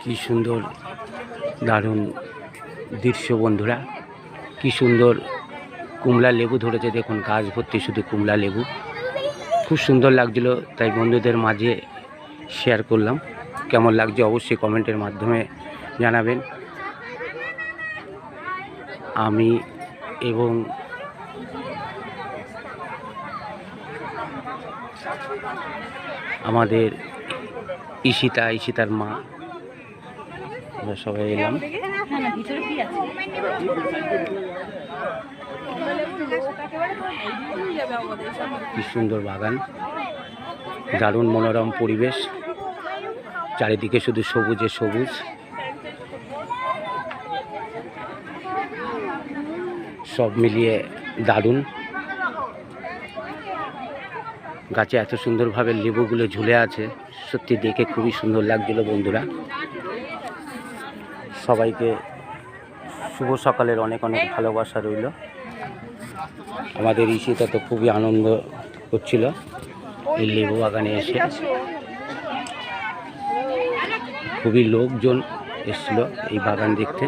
কি সুন্দর দারুণ দৃশ্য বন্ধুরা, কি সুন্দর কুমড়া লেবু ধরেছে দেখুন, গাছ ভর্তি শুধু কুমড়া লেবু। খুব সুন্দর লাগছিল, তাই বন্ধুদের মাঝে শেয়ার করলাম। কেমন লাগছে অবশ্যই কমেন্টের মাধ্যমে জানাবেন। আমি এবং আমাদের ঈশিতার মা আমরা সবাই এলাম। কি সুন্দর বাগান, দারুণ মনোরম পরিবেশ, চারিদিকে শুধু সবুজে সবুজ। সব মিলিয়ে দারুণ। গাছে এত সুন্দরভাবে লেবুগুলো ঝুলে আছে, সত্যি দেখে খুবই সুন্দর লাগছিল বন্ধুরা। সবাইকে শুভ সকালের অনেক অনেক ভালোবাসা রইল। আমাদের ঈশিতা তো খুবই আনন্দ করছিল এই লেবু বাগানে এসে। খুবই লোকজন এসেছিল এই বাগান দেখতে।